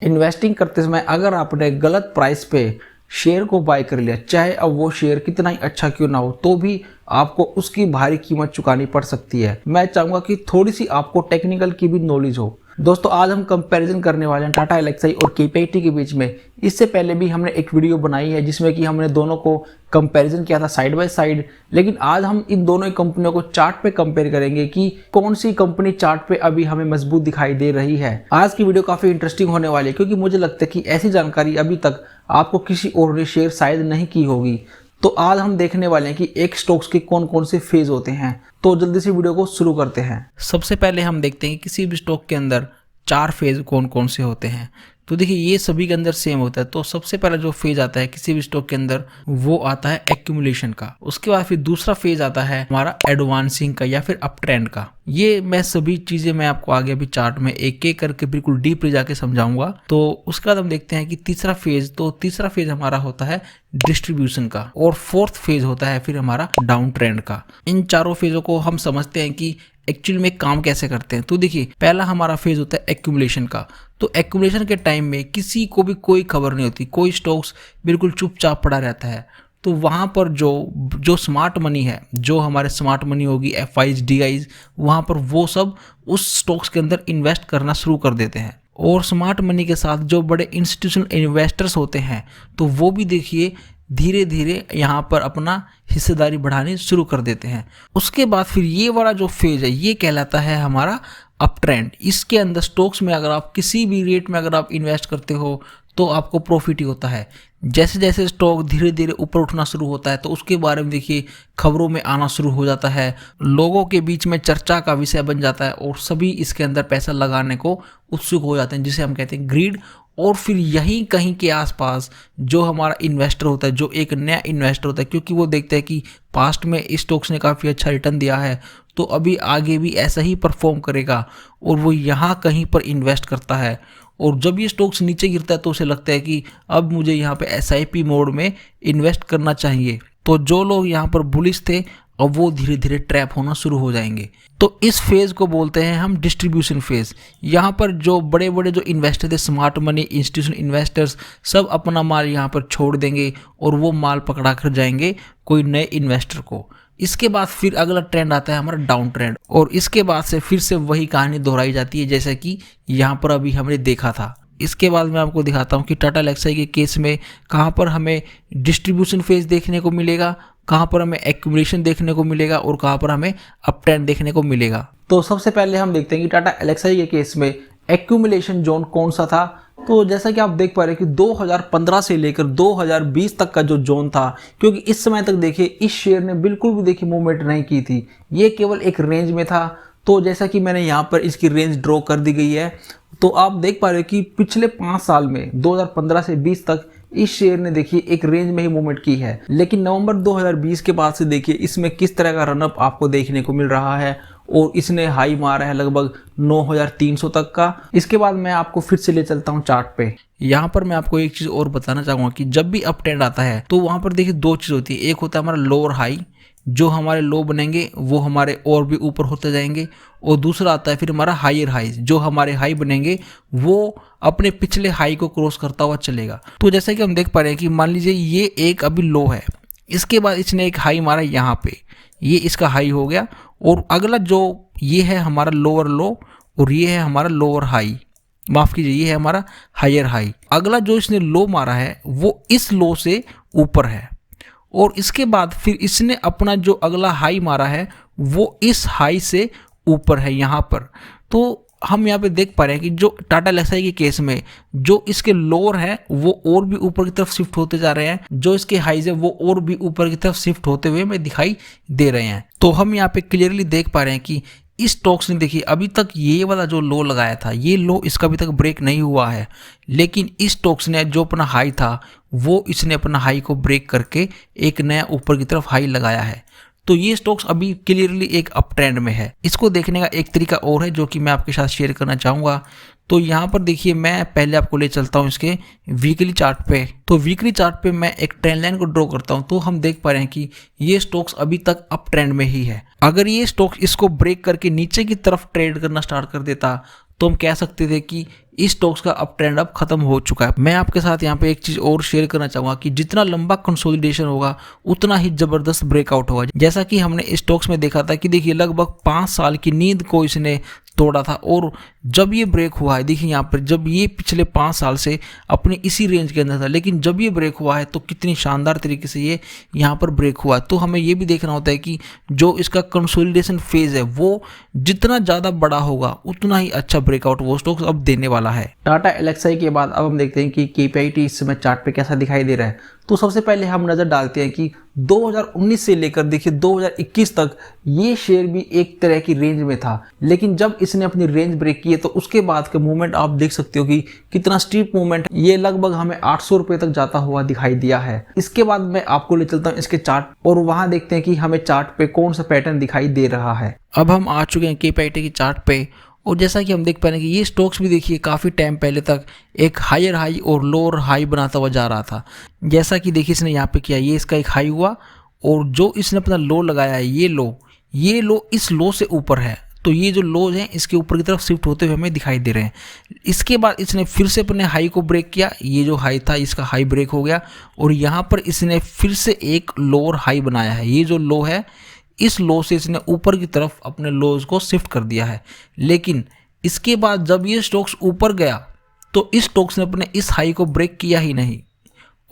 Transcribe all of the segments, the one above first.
Investing करते समय अगर आपने गलत प्राइस पे शेयर को बाय कर लिया, चाहे अब वो शेयर कितना ही अच्छा क्यों ना हो, तो भी आपको उसकी भारी कीमत चुकानी पड़ सकती है। मैं चाहूँगा कि थोड़ी सी आपको टेक्निकल की भी नॉलेज हो। दोस्तों आज हम कंपैरिजन करने वाले हैं टाटा एल्क्साई और केपीआईटी के बीच में। इससे पहले भी हमने एक वीडियो बनाई है जिसमें कि हमने दोनों को कंपैरिजन किया था साइड बाय साइड, लेकिन आज हम इन दोनों ही कंपनियों को चार्ट पे कंपेयर करेंगे कि कौन सी कंपनी चार्ट पे अभी हमें मजबूत दिखाई दे रही है। आज की वीडियो काफी इंटरेस्टिंग होने वाली है क्योंकि मुझे लगता है कि ऐसी जानकारी अभी तक आपको किसी और ने शेयर शायद नहीं की होगी। तो आज हम देखने वाले हैं कि एक स्टॉक्स के कौन कौन से फेज होते हैं। तो जल्दी से वीडियो को शुरू करते हैं। सबसे पहले हम देखते हैं कि किसी भी स्टॉक के अंदर 4 फेज कौन कौन से होते हैं। तो देखिए ये सभी के अंदर सेम होता है। तो सबसे पहला जो फेज आता है किसी भी स्टॉक के अंदर वो आता है एक्यूमुलेशन का। उसके बाद फिर दूसरा फेज आता है हमारा एडवांसिंग का या फिर अप ट्रेंड का। ये मैं सभी चीजें मैं आपको आगे अभी चार्ट में एक एक करके बिल्कुल डीप ले जाके समझाऊंगा। तो उसके बाद हम देखते हैं कि तीसरा फेज हमारा होता है डिस्ट्रीब्यूशन का और फोर्थ फेज होता है फिर हमारा डाउन ट्रेंड का। इन चारों फेजों को हम समझते हैं कि एक्चुअली में काम कैसे करते हैं। तो देखिए पहला हमारा फेज होता है एक्यूमुलेशन का। तो एक्यूमुलेशन के टाइम में किसी को भी कोई खबर नहीं होती, कोई स्टॉक्स बिल्कुल चुपचाप पड़ा रहता है। तो वहाँ पर जो स्मार्ट मनी है, जो हमारे स्मार्ट मनी होगी FIs DIs, वहाँ पर वो सब उस स्टॉक्स के अंदर इन्वेस्ट करना शुरू कर देते हैं। और स्मार्ट मनी के साथ जो बड़े इंस्टीट्यूशनल इन्वेस्टर्स होते हैं तो वो भी देखिए धीरे धीरे यहाँ पर अपना हिस्सेदारी बढ़ानी शुरू कर देते हैं। उसके बाद फिर ये वाला जो फेज है ये कहलाता है हमारा अप ट्रेंड। इसके अंदर स्टॉक्स में अगर आप किसी भी रेट में अगर आप इन्वेस्ट करते हो तो आपको प्रॉफिट ही होता है। जैसे जैसे स्टॉक धीरे धीरे ऊपर उठना शुरू होता है तो उसके बारे में देखिए खबरों में आना शुरू हो जाता है, लोगों के बीच में चर्चा का विषय बन जाता है और सभी इसके अंदर पैसा लगाने को उत्सुक हो जाते हैं, जिसे हम कहते हैं ग्रीड। और फिर यहीं कहीं के आसपास जो हमारा इन्वेस्टर होता है, जो एक नया इन्वेस्टर होता है, क्योंकि वो देखता है कि पास्ट में इस स्टॉक्स ने काफ़ी अच्छा रिटर्न दिया है तो अभी आगे भी ऐसा ही परफॉर्म करेगा, और वो यहाँ कहीं पर इन्वेस्ट करता है। और जब ये स्टॉक्स नीचे गिरता है तो उसे लगता है कि अब मुझे यहाँ पे SIP मोड में इन्वेस्ट करना चाहिए। तो जो लोग यहाँ पर बुलिश थे अब वो धीरे धीरे ट्रैप होना शुरू हो जाएंगे। तो इस फेज को बोलते हैं हम डिस्ट्रीब्यूशन फेज। यहाँ पर जो बड़े बड़े जो इन्वेस्टर थे, स्मार्ट मनी इंस्टीट्यूशन इन्वेस्टर्स, सब अपना माल यहाँ पर छोड़ देंगे और वो माल पकड़ा कर जाएंगे कोई नए इन्वेस्टर को। इसके बाद फिर अगला ट्रेंड आता है हमारा डाउन ट्रेंड, और इसके बाद से फिर से वही कहानी दोहराई जाती है जैसा कि यहाँ पर अभी हमने देखा था। इसके बाद मैं आपको दिखाता हूँ कि टाटा एल्क्साई के केस में कहाँ पर हमें डिस्ट्रीब्यूशन फेज देखने को मिलेगा, कहाँ पर हमें एक्यूमुलेशन देखने को मिलेगा और कहाँ पर हमें अप ट्रेंड देखने को मिलेगा। तो सबसे पहले हम देखते हैं कि टाटा एल्क्साई के केस में एक्यूमुलेशन जोन कौन सा था। तो जैसा कि आप देख पा रहे हैं कि 2015 से लेकर 2020 तक का जो जोन था, क्योंकि इस समय तक देखिए इस शेयर ने बिल्कुल भी देखिए मूवमेंट नहीं की थी, ये केवल एक रेंज में था। तो जैसा कि मैंने यहाँ पर इसकी रेंज ड्रॉ कर दी गई है, तो आप देख पा रहे हो कि पिछले 5 साल में 2015 से 20 तक इस शेयर ने देखिए एक रेंज में ही मूवमेंट की है। लेकिन नवंबर 2020 के बाद से देखिए इसमें किस तरह का रनअप आपको देखने को मिल रहा है, और इसने हाई मारा है लगभग 9300 तक का। इसके बाद मैं आपको फिर से ले चलता हूँ चार्ट पे। यहाँ पर मैं आपको एक चीज और बताना चाहूंगा कि जब भी अप ट्रेंड आता है तो वहां पर देखिए 2 चीज होती है। एक होता है हमारा लोअर हाई, जो हमारे लो बनेंगे वो हमारे और भी ऊपर होते जाएंगे, और दूसरा आता है फिर हमारा हायर हाईज, जो हमारे हाई बनेंगे वो अपने पिछले हाई को क्रॉस करता हुआ चलेगा। तो जैसा कि हम देख पा रहे हैं कि मान लीजिए ये एक अभी लो है, इसके बाद इसने एक हाई मारा यहाँ पे, ये इसका हाई हो गया, और अगला जो ये है हमारा लोअर लो और ये है हमारा लोअर हाई, माफ कीजिए ये है हमारा हायर हाई। अगला जो इसने लो मारा है वो इस लो से ऊपर है, और इसके बाद फिर इसने अपना जो अगला हाई मारा है वो इस हाई से ऊपर है यहाँ पर। तो हम यहाँ पे देख पा रहे हैं कि जो टाटा एल्क्साई के केस में जो इसके लोअर है वो और भी ऊपर की तरफ शिफ्ट होते जा रहे हैं, जो इसके हाईज है वो और भी ऊपर की तरफ शिफ्ट होते हुए हमें दिखाई दे रहे हैं। तो हम यहाँ पे क्लियरली देख पा रहे हैं कि इस स्टॉक्स ने देखिए अभी तक ये वाला जो लो लगाया था, ये लो इसका अभी तक ब्रेक नहीं हुआ है, लेकिन इस स्टॉक्स ने जो अपना हाई था वो इसने अपना हाई को ब्रेक करके एक नया ऊपर की तरफ हाई लगाया है। तो ये स्टॉक्स अभी क्लियरली एक अप ट्रेंड में है। इसको देखने का एक तरीका और है जो कि मैं आपके साथ शेयर करना चाहूँगा। तो यहाँ पर देखिए मैं पहले आपको ले चलता हूँ इसके वीकली चार्ट पे। तो वीकली चार्ट पे मैं एक ट्रेंड लाइन को ड्रॉ करता हूँ, तो हम देख पा रहे हैं कि ये स्टॉक्स अभी तक अप ट्रेंड में ही है। अगर ये स्टॉक्स इसको ब्रेक करके नीचे की तरफ ट्रेड करना स्टार्ट कर देता तो हम कह सकते थे कि इस स्टॉक्स का अप ट्रेंड अब खत्म हो चुका है। मैं आपके साथ यहाँ पे एक चीज और शेयर करना चाहूंगा कि जितना लंबा कंसोलिडेशन होगा उतना ही जबरदस्त ब्रेकआउट होगा। जैसा कि हमने स्टॉक्स में देखा था कि देखिए लगभग 5 साल की नींद को इसने तोड़ा था, और जब ये ब्रेक हुआ है, देखिए यहाँ पर जब ये पिछले 5 साल से अपने इसी रेंज के अंदर था, लेकिन जब ये ब्रेक हुआ है तो कितनी शानदार तरीके से ये यहाँ पर ब्रेक हुआ है। तो हमें ये भी देखना होता है कि जो इसका कंसोलिडेशन फेज है वो जितना ज़्यादा बड़ा होगा उतना ही अच्छा ब्रेकआउट वो स्टॉक्स अब देने वाला है। टाटा एलेक्साई के बाद अब हम देखते हैं कि KPIT इस समय चार्ट पे कैसा दिखाई दे रहा है। तो सबसे पहले हम नज़र डालते हैं कि 2019 से लेकर देखिए 2021 तक ये शेयर भी एक तरह की रेंज में था, लेकिन जब इसने अपनी रेंज ब्रेक की है तो उसके बाद का मूवमेंट आप देख सकते हो कि कितना स्टीप मूवमेंट है। ये लगभग हमें 800 रुपये तक जाता हुआ दिखाई दिया है। इसके बाद मैं आपको ले चलता हूँ इसके चार्ट और वहां देखते हैं कि हमें चार्ट पे कौन सा पैटर्न दिखाई दे रहा है। अब हम आ चुके हैं KPIT के चार्ट पे, और जैसा कि हम देख पा रहे हैं कि ये स्टॉक्स भी देखिए काफ़ी टाइम पहले तक एक हायर हाई और लोअर हाई बनाता हुआ जा रहा था। जैसा कि देखिए इसने यहाँ पे किया, ये इसका एक हाई हुआ और जो इसने अपना लो लगाया है ये लो इस लो से ऊपर है, तो ये जो लोज हैं इसके ऊपर की तरफ शिफ्ट होते हुए हमें दिखाई दे रहे हैं। इसके बाद इसने फिर से अपने हाई को ब्रेक किया, ये जो हाई था इसका हाई ब्रेक हो गया और यहाँ पर इसने फिर से एक लोअर हाई बनाया है। ये जो लो है इस लो से इसने ऊपर की तरफ अपने लोज को शिफ्ट कर दिया है, लेकिन इसके बाद जब ये स्टॉक्स ऊपर गया तो इस स्टॉक्स ने अपने इस हाई को ब्रेक किया ही नहीं,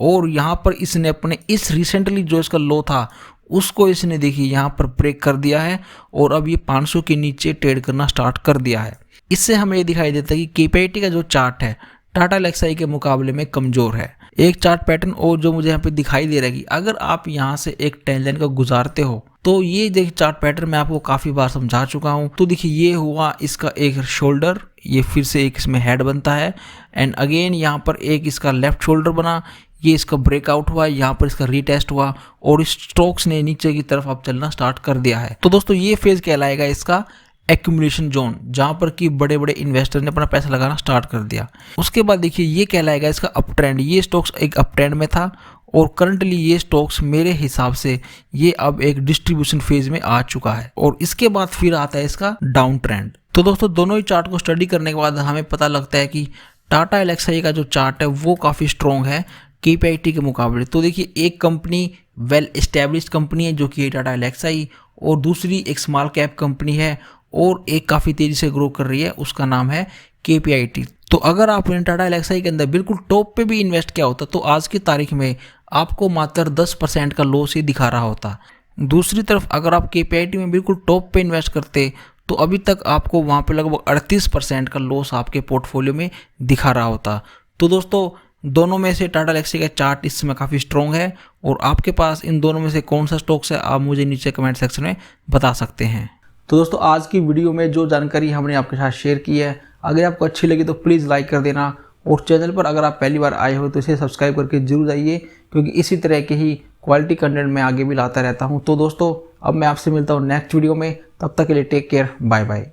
और यहाँ पर इसने अपने इस रिसेंटली जो इसका लो था उसको इसने देखिए यहाँ पर ब्रेक कर दिया है और अब ये 500 के नीचे ट्रेड करना स्टार्ट कर दिया है। इससे हमें ये दिखाई देता है कि KPIT का जो चार्ट है टाटा एलेक्साई के मुकाबले में कमज़ोर है। एक चार्ट पैटर्न और जो मुझे यहाँ पे दिखाई दे रहा है कि अगर आप यहाँ से एक ट्रेंड लाइन को गुजारते हो तो ये देखिए चार्ट पैटर्न मैं आपको काफ़ी बार समझा चुका हूँ। तो देखिए ये हुआ इसका एक शोल्डर, ये फिर से एक इसमें हेड बनता है एंड अगेन यहाँ पर एक इसका लेफ्ट शोल्डर बना, ये इसका ब्रेकआउट हुआ, यहाँ पर इसका रीटेस्ट हुआ और इस स्टॉक्स ने नीचे की तरफ अब चलना स्टार्ट कर दिया है। तो दोस्तों ये फेज कहलाएगा इसका एक्यूमुलेशन जोन, जहाँ पर कि बड़े बड़े इन्वेस्टर ने अपना पैसा लगाना स्टार्ट कर दिया। उसके बाद देखिए ये कहलाएगा इसका अप ट्रेंड। ये स्टॉक्स एक अप ट्रेंड में था और करंटली ये स्टॉक्स मेरे हिसाब से ये अब एक डिस्ट्रीब्यूशन फेज में आ चुका है और इसके बाद फिर आता है इसका डाउन ट्रेंड। तो दोस्तों दोनों ही चार्ट को स्टडी करने के बाद हमें पता लगता है कि टाटा एलेक्साई का जो चार्ट है वो काफ़ी स्ट्रॉन्ग है KPIT के मुकाबले। तो देखिए एक कंपनी वेल एस्टेब्लिश्ड कंपनी है जो कि टाटा एलेक्साई, और दूसरी एक स्मॉल कैप कंपनी है और एक काफ़ी तेज़ी से ग्रो कर रही है, उसका नाम है KPIT। तो अगर आपने टाटा एलेक्साई के अंदर बिल्कुल टॉप पे भी इन्वेस्ट किया होता तो आज की तारीख में आपको मात्र 10% का लॉस ही दिखा रहा होता। दूसरी तरफ अगर आप KPIT में बिल्कुल टॉप पे इन्वेस्ट करते तो अभी तक आपको वहाँ पे लगभग 38% का लॉस आपके पोर्टफोलियो में दिखा रहा होता। तो दोस्तों दोनों में से टाटा एलेक्साई का चार्ट इस समय काफ़ी स्ट्रॉन्ग है, और आपके पास इन दोनों में से कौन सा स्टॉक्स है आप मुझे नीचे कमेंट सेक्शन में बता सकते हैं। तो दोस्तों आज की वीडियो में जो जानकारी हमने आपके साथ शेयर की है, अगर आपको अच्छी लगी तो प्लीज़ लाइक कर देना, और चैनल पर अगर आप पहली बार आए हो तो इसे सब्सक्राइब करके जरूर जाइए, क्योंकि इसी तरह के ही क्वालिटी कंटेंट मैं आगे भी लाता रहता हूँ। तो दोस्तों अब मैं आपसे मिलता हूँ नेक्स्ट वीडियो में, तब तक के लिए टेक केयर, बाय बाय।